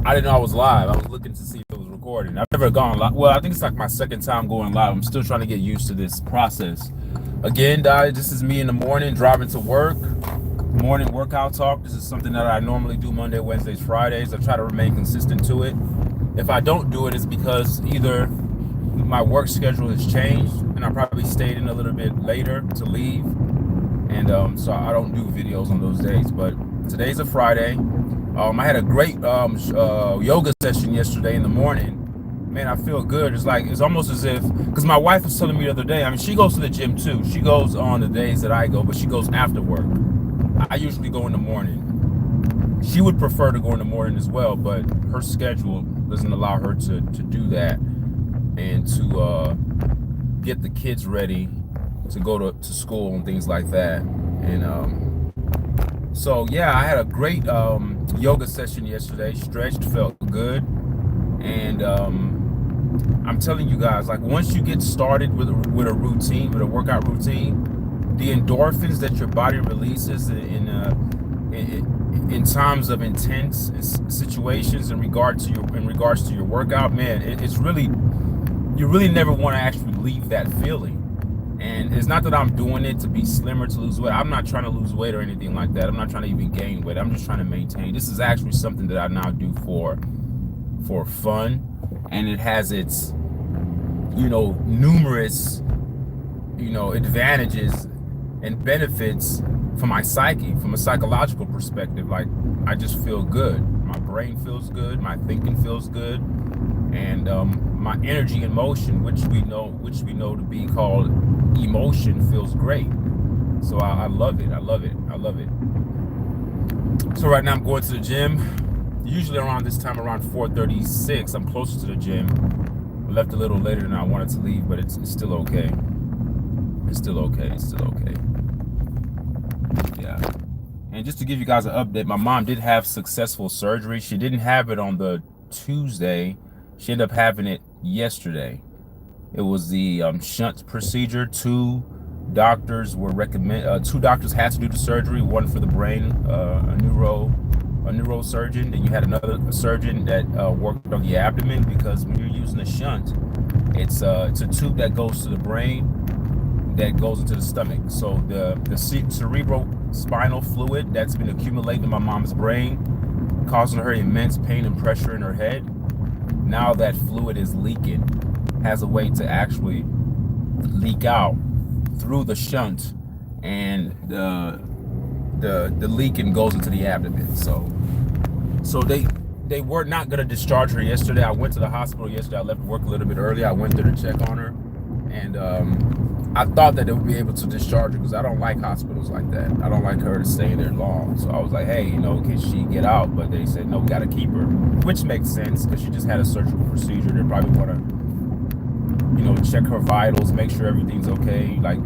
I didn't know I was live. I was looking to see if it was recording. I've never gone live. Well, I think it's like my second time going live. I'm still trying to get used to this process. Again, guys, this is me in the morning driving to work. Morning workout talk. This is something that I normally do Monday, Wednesdays, Fridays. I try to remain consistent to it. If I don't do it, it's because either my work schedule has changed and I probably stayed in a little bit later to leave. And so I don't do videos on those days. But today's a Friday. I had a great yoga session yesterday in the morning. Man, I feel good. It's almost as if, because my wife was telling me the other day, I mean, she goes to the gym too. She goes on the days that I go, but she goes after work. I usually go in the morning. She would prefer to go in the morning as well, but her schedule doesn't allow her to do that and to get the kids ready to go to school and things like that. And so yeah, I had a great yoga session yesterday. Stretched, felt good, and I'm telling you guys, like once you get started with a routine, with a workout routine, the endorphins that your body releases in times of intense situations in regards to your workout, man, it's really, you really never want to actually leave that feeling. And it's not that I'm doing it to be slimmer, to lose weight. I'm not trying to lose weight or anything like that. I'm not trying to even gain weight. I'm just trying to maintain. This is actually something that I now do for fun, and it has its, numerous, advantages and benefits for my psyche, from a psychological perspective. Like, I just feel good. My brain feels good. My thinking feels good, and my energy and motion, which we know to be called emotion, feels great. So I love it. I love it. I love it. So right now I'm going to the gym. Usually around this time, around 4:36, I'm closer to the gym. I left a little later than I wanted to leave, but it's still okay. It's still okay. It's still okay. Yeah. And just to give you guys an update, my mom did have successful surgery. She didn't have it on the Tuesday. She ended up having it yesterday. It was the shunt procedure. Two doctors had to do the surgery. One for the brain, a neurosurgeon. Then you had another surgeon that worked on the abdomen, because when you're using a shunt, it's a tube that goes to the brain that goes into the stomach. So the cerebral spinal fluid that's been accumulating in my mom's brain, causing her immense pain and pressure in her head. Now that fluid is leaking, has a way to actually leak out through the shunt, and the leaking goes into the abdomen. So they were not gonna discharge her yesterday. I went to the hospital yesterday. I left work a little bit early. I went there to check on her, and I thought that they would be able to discharge her, because I don't like hospitals like that. I don't like her to stay there long. So I was like, hey, can she get out? But they said, no, we got to keep her, which makes sense, because she just had a surgical procedure. They probably want to, check her vitals, make sure everything's okay, like,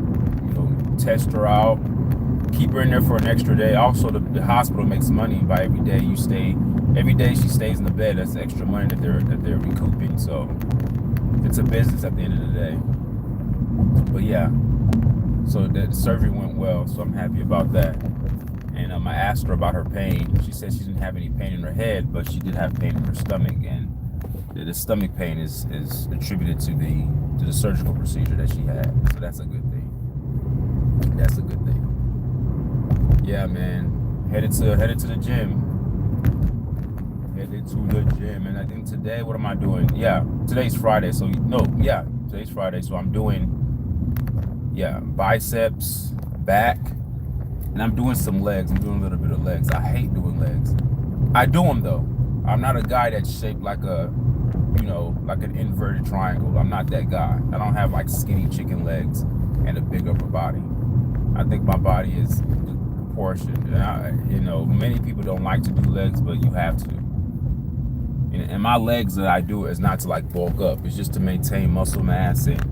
test her out, keep her in there for an extra day. Also, the hospital makes money by every day she stays in the bed. That's extra money that they're recouping. So it's a business at the end of the day. But yeah, so the surgery went well, so I'm happy about that. And I asked her about her pain. She said she didn't have any pain in her head, but she did have pain in her stomach, and the stomach pain is attributed to the surgical procedure that she had. So that's a good thing. That's a good thing. Yeah, man. Headed to the gym. Headed to the gym. And I think today, what am I doing? Yeah, today's Friday. So today's Friday. So I'm doing biceps, back, and I'm doing some legs. I'm doing a little bit of legs. I hate doing legs. I do them though. I'm not a guy that's shaped like like an inverted triangle. I'm not that guy. I don't have like skinny chicken legs and a big upper body. I think my body is proportioned. And many people don't like to do legs, but you have to. And my legs that I do is not to like bulk up. It's just to maintain muscle mass and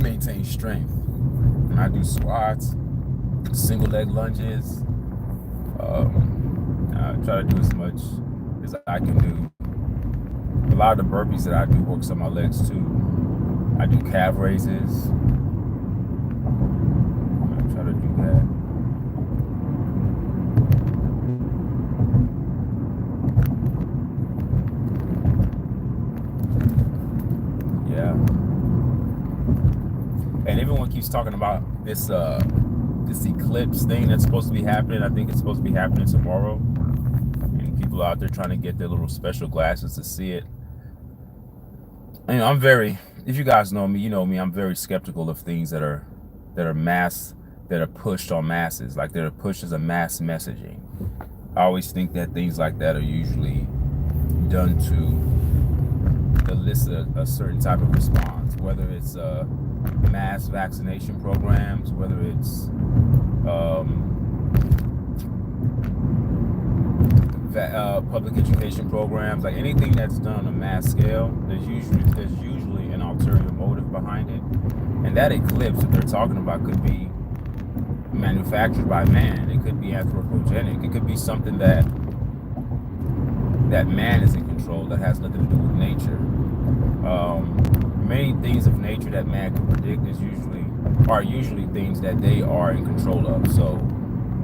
maintain strength. And I do squats, single leg lunges. I try to do as much as I can do. A lot of the burpees that I do works on my legs too. I do calf raises. I try to do that. keeps talking about this eclipse thing that's supposed to be happening. I think it's supposed to be happening tomorrow, and people out there trying to get their little special glasses to see it. And I'm very, if you guys know me, you know me, I'm very skeptical of things that are that are pushed on masses, like that are pushed as a mass messaging. I always think that things like that are usually done to elicit a certain type of response, whether it's mass vaccination programs, whether it's public education programs, like anything that's done on a mass scale, there's usually an ulterior motive behind it. And that eclipse that they're talking about could be manufactured by man. It could be anthropogenic. It could be something that man is in control, that has nothing to do with nature. Many things of nature that man can predict are usually things that they are in control of. So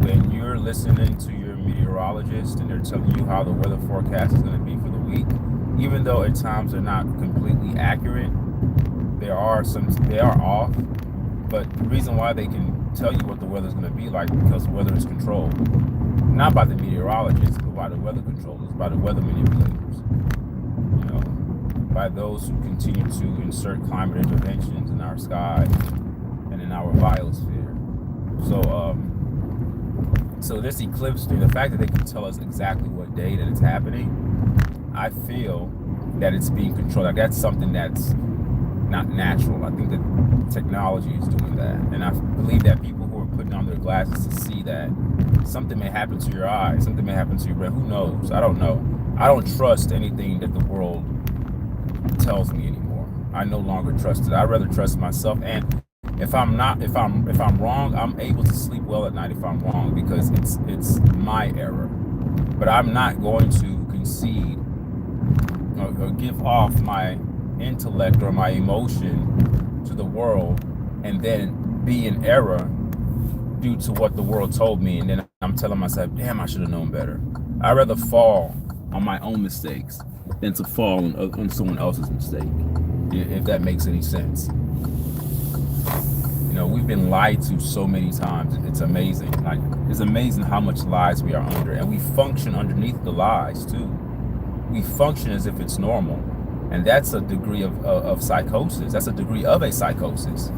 when you're listening to your meteorologist and they're telling you how the weather forecast is going to be for the week, even though at times they're not completely accurate, they are off. But the reason why they can tell you what the weather's going to be like, because the weather is controlled, not by the meteorologists, but by the weather controllers, by the weather manipulators, you know, by those who continue to insert climate interventions in our sky and in our biosphere. So this eclipse thing, the fact that they can tell us exactly what day that it's happening, I feel that it's being controlled. Like, that's something that's not natural. I think that technology is doing that, and I believe that people who are putting on their glasses to see that something may happen to your eyes, something may happen to your brain. Who knows? I don't know. I don't trust anything that the world tells me anymore. I no longer trust it. I'd rather trust myself. And if I'm wrong, I'm able to sleep well at night if I'm wrong, because it's my error. But I'm not going to concede or give off my intellect or my emotion to the world and then be in error due to what the world told me, and then I'm telling myself, damn, I should have known better. I'd rather fall on my own mistakes than to fall on someone else's mistake, if that makes any sense. You know, we've been lied to so many times. It's amazing. Like, it's amazing how much lies we are under, and we function underneath the lies too. We function as if it's normal, and that's a degree of psychosis. That's a degree of a psychosis.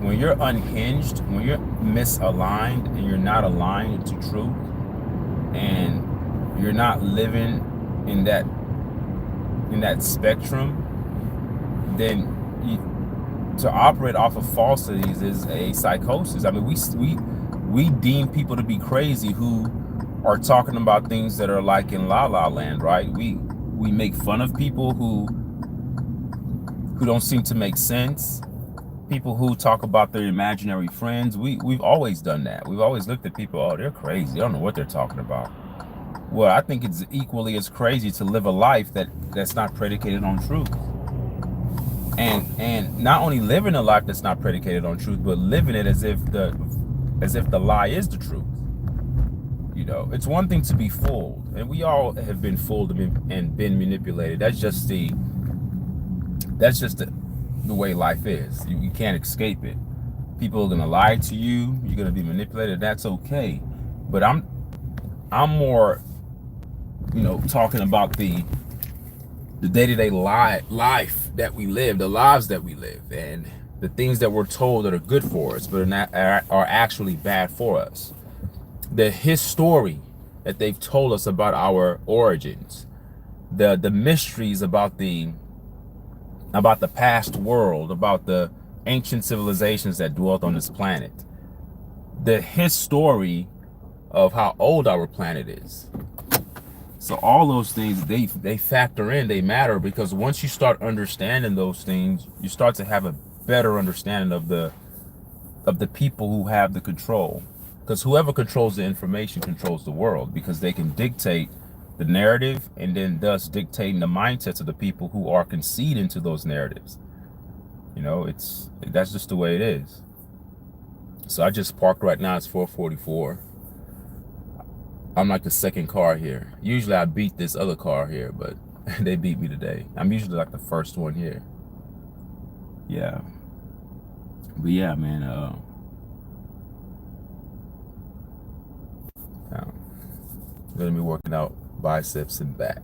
When you're unhinged, when you're misaligned, and you're not aligned to truth, and you're not living in that spectrum, then to operate off of falsities is a psychosis. I mean, we deem people to be crazy who are talking about things that are like in La La Land, right? We make fun of people who don't seem to make sense. People who talk about their imaginary friends. We've always done that. We've always looked at people, oh, they're crazy. I don't know what they're talking about. Well, I think it's equally as crazy to live a life that's not predicated on truth. And not only living a life that's not predicated on truth, but living it as if the lie is the truth. You know, it's one thing to be fooled, and we all have been fooled and been manipulated. That's just the way life is. You can't escape it. People are gonna lie to you. You're gonna be manipulated. That's okay. But I'm more, you know, talking about the day-to-day life that we live, the lives that we live, and the things that we're told that are good for us, but are actually bad for us. The history that they've told us about our origins, the mysteries about the past world, about the ancient civilizations that dwelt on this planet, the history of how old our planet is. So all those things, they factor in, they matter, because once you start understanding those things, you start to have a better understanding of the people who have the control. Because whoever controls the information controls the world, because they can dictate the narrative, and then thus dictating the mindsets of the people who are conceding to those narratives. You know, that's just the way it is. So I just parked right now. It's 4:44. I'm like the second car here. Usually I beat this other car here, but they beat me today. I'm usually like the first one here. Yeah. But yeah, man, um, gonna be working out biceps and back.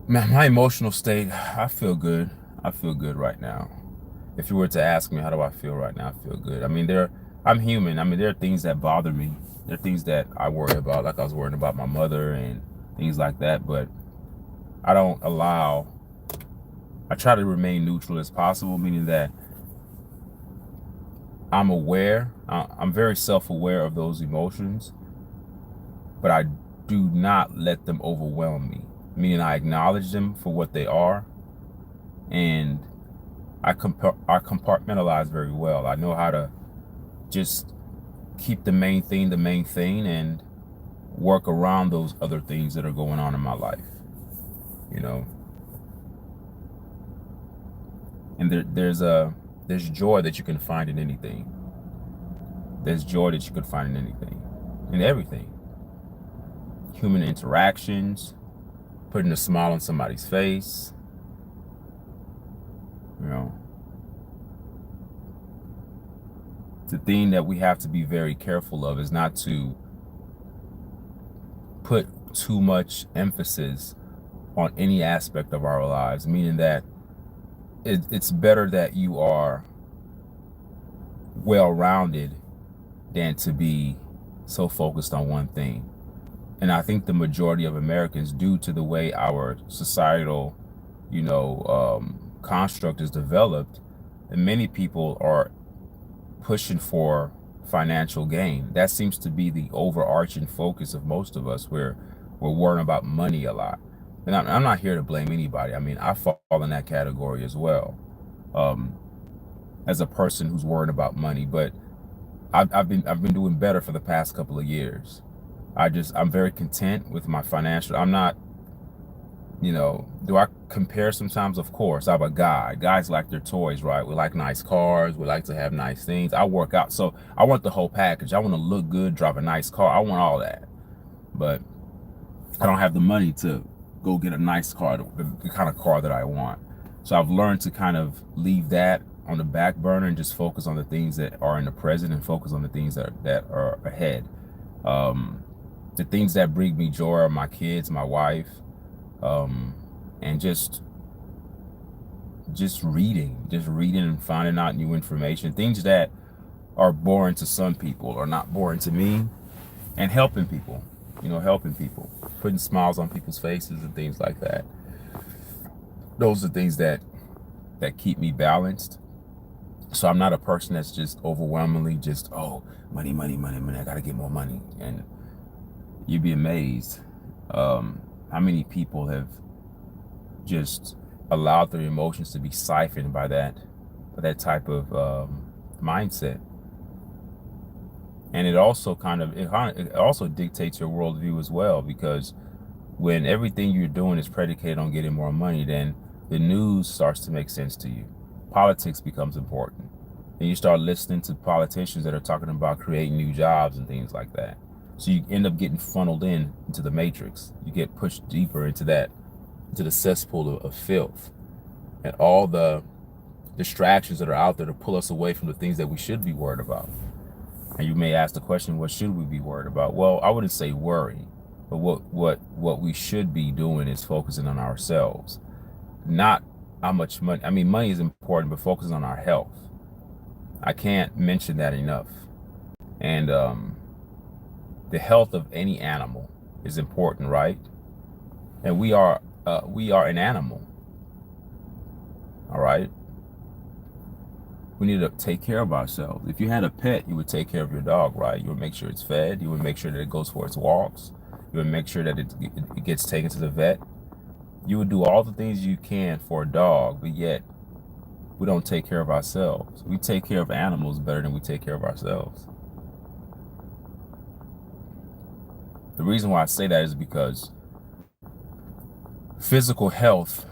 Man, my emotional state, I feel good. I feel good right now. If you were to ask me, how do I feel right now? I feel good. I mean, I'm human. I mean, there are things that bother me. There are things that I worry about, like I was worrying about my mother and things like that. But I don't allow. I try to remain neutral as possible, meaning that I'm aware. I'm very self-aware of those emotions, but I do not let them overwhelm me. Meaning, I acknowledge them for what they are, and I compartmentalize very well. I know how to just keep the main thing, and work around those other things that are going on in my life, you know. And there's joy that you can find in anything. There's joy that you can find in anything, in everything. Human interactions, putting a smile on somebody's face, you know. The thing that we have to be very careful of is not to put too much emphasis on any aspect of our lives, meaning that it's better that you are well-rounded than to be so focused on one thing. And I think the majority of Americans, due to the way our societal, construct is developed, and many people are pushing for financial gain. That seems to be the overarching focus of most of us, where we're worrying about money a lot. And I'm not here to blame anybody. I mean, I fall in that category as well, um, as a person who's worried about money. But I've been doing better for the past couple of years. I'm very content with my financial. I'm not, do I compare sometimes? Of course. I'm a guy. Guys like their toys, right? We like nice cars. We like to have nice things. I work out. So I want the whole package. I want to look good, drive a nice car. I want all that. But I don't have the money to go get a nice car, the kind of car that I want. So I've learned to kind of leave that on the back burner and just focus on the things that are in the present, and focus on the things that are ahead. Um, the things that bring me joy are my kids, my wife, and just reading and finding out new information. Things that are boring to some people are not boring to me, and helping people, helping people, putting smiles on people's faces and things like that. Those are things that keep me balanced. So I'm not a person that's just overwhelmingly just, oh, money, money, money, money. I got to get more money. And you'd be amazed how many people have just allowed their emotions to be siphoned by that type of mindset. And it also it also dictates your worldview as well, because when everything you're doing is predicated on getting more money, then the news starts to make sense to you. Politics becomes important. And you start listening to politicians that are talking about creating new jobs and things like that. So you end up getting funneled into the matrix. You get pushed deeper into the cesspool of filth, and all the distractions that are out there to pull us away from the things that we should be worried about. And you may ask the question, what should we be worried about? Well, I wouldn't say worry, but what we should be doing is focusing on ourselves. Not how much money. I mean, money is important, but focusing on our health. I can't mention that enough. And the health of any animal is important, right? And we are an animal. All right. We need to take care of ourselves. If you had a pet, you would take care of your dog, right? You would make sure it's fed. You would make sure that it goes for its walks. You would make sure that it gets taken to the vet. You would do all the things you can for a dog, but yet we don't take care of ourselves. We take care of animals better than we take care of ourselves. The reason why I say that is because physical health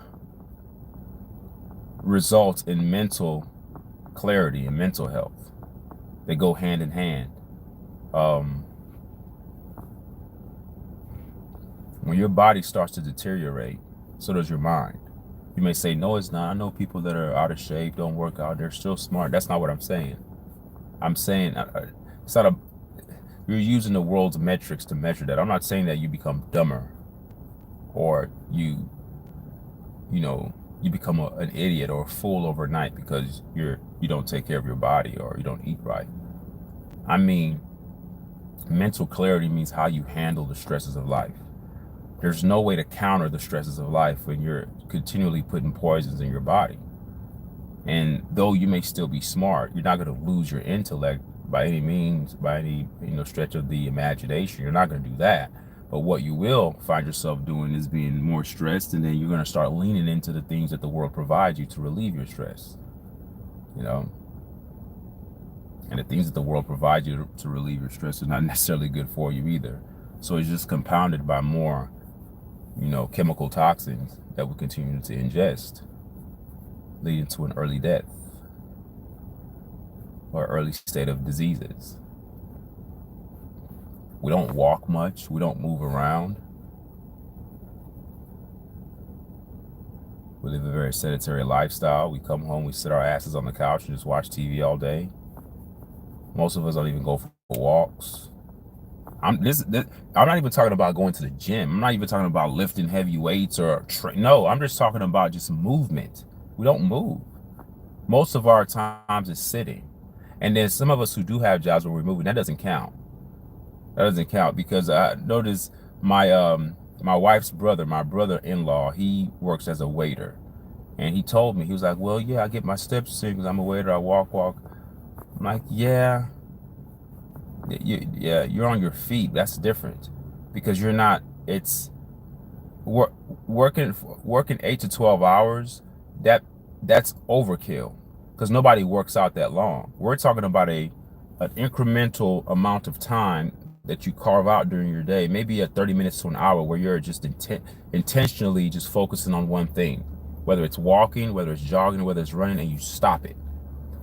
results in mental clarity and mental health. They go hand in hand. When your body starts to deteriorate, so does your mind. You may say, no, it's not. I know people that are out of shape, don't work out, they're still smart. That's not what I'm saying. I'm saying it's not a, you're using the world's metrics to measure that. I'm not saying that you become dumber or you know, you become an idiot or a fool overnight because you don't take care of your body or you don't eat right. I mean, mental clarity means how you handle the stresses of life. There's no way to counter the stresses of life when you're continually putting poisons in your body. And though you may still be smart, you're not going to lose your intellect by any means, by any stretch of the imagination. You're not going to do that. But what you will find yourself doing is being more stressed, and then you're going to start leaning into the things that the world provides you to relieve your stress. You know, and the things that the world provides you to relieve your stress is not necessarily good for you either. So it's just compounded by more, chemical toxins that we continue to ingest, leading to an early death or early state of diseases. We don't walk much. We don't move around. We live a very sedentary lifestyle. We come home, we sit our asses on the couch and just watch TV all day. Most of us don't even go for walks. I'm not even talking about going to the gym. I'm not even talking about lifting heavy weights or no. I'm just talking about just movement. We don't move. Most of our times is sitting, and then some of us who do have jobs where we're moving, that doesn't count. That doesn't count because I noticed my wife's brother, my brother-in-law, he works as a waiter, and he told me, he was like, well, yeah, I get my steps in because I'm a waiter. I walk. I'm like, yeah, you're on your feet. That's different because you're not. It's working 8 to 12 hours. That's overkill because nobody works out that long. We're talking about an incremental amount of time that you carve out during your day, maybe 30 minutes to an hour, where you're just intentionally just focusing on one thing, whether it's walking, whether it's jogging, whether it's running, and you stop it.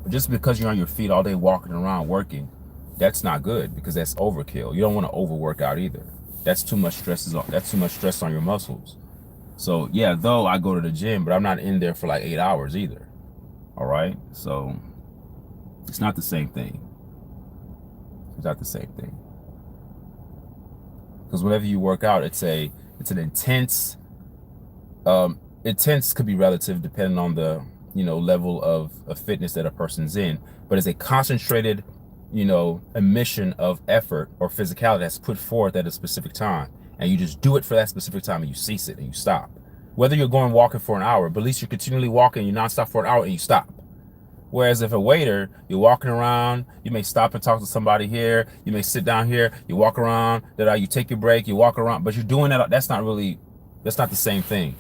But just because you're on your feet all day walking around working, that's not good because that's overkill. You don't want to overwork out either. That's too much stress. That's too much stress on your muscles. So yeah, though I go to the gym, but I'm not in there for like 8 hours either. All right, so it's not the same thing. It's not the same thing. Because whenever you work out, it's an intense. Intense could be relative depending on the level of fitness that a person's in, but it's a concentrated emission of effort or physicality that's put forth at a specific time, and you just do it for that specific time, and you cease it and you stop. Whether you're going walking for an hour, but at least you're continually walking, you nonstop for an hour, and you stop. Whereas if a waiter, you're walking around, you may stop and talk to somebody here, you may sit down here, you walk around, you take your break, you walk around, but you're doing that. That's not the same thing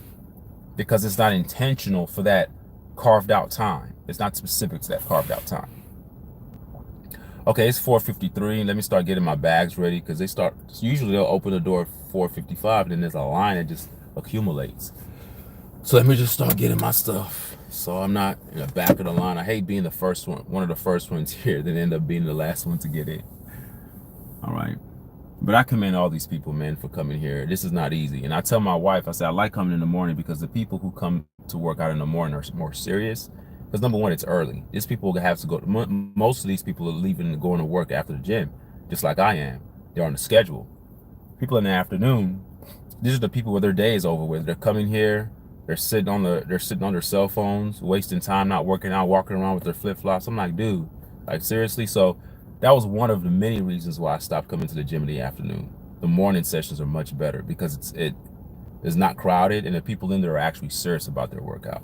because it's not intentional for that carved out time. It's not specific to that carved out time. Okay, it's 4:53. Let me start getting my bags ready because usually they'll open the door at 4:55, and then there's a line that just accumulates. So let me just start getting my stuff so I'm not in the back of the line. I hate being the first one of the first ones here, then end up being the last one to get in. All right. But I commend all these people, man, for coming here. This is not easy. And I tell my wife, I say, I like coming in the morning because the people who come to work out in the morning are more serious. Because number one, it's early. These people have to go. Most of these people are leaving and going to work after the gym, just like I am. They're on the schedule. People in the afternoon, these are the people where their day is over with. They're coming here. They're sitting on their cell phones, wasting time, not working out, walking around with their flip-flops. I'm like, dude, like seriously? So that was one of the many reasons why I stopped coming to the gym in the afternoon. The morning sessions are much better because it is not crowded and the people in there are actually serious about their workout.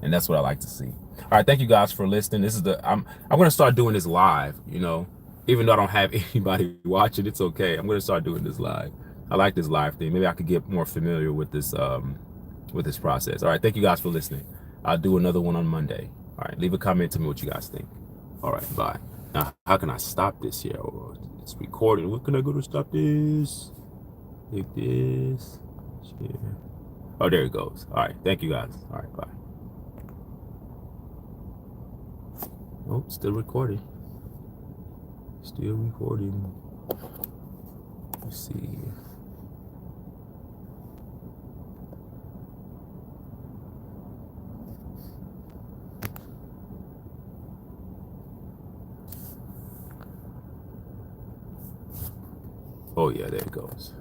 And that's what I like to see. All right, thank you guys for listening. I'm going to start doing this live, even though I don't have anybody watching, it's okay. I'm going to start doing this live. I like this live thing. Maybe I could get more familiar with this process. All right, thank you guys for listening. I'll do another one on Monday. All right, leave a comment to me what you guys think. All right, bye. Now, how can I stop this here? Oh, it's recording. What can I go to stop this? Like this. Share. Oh, there it goes. All right, thank you guys. All right, bye. Oh, still recording. Still recording. Let's see. Oh yeah, there it goes.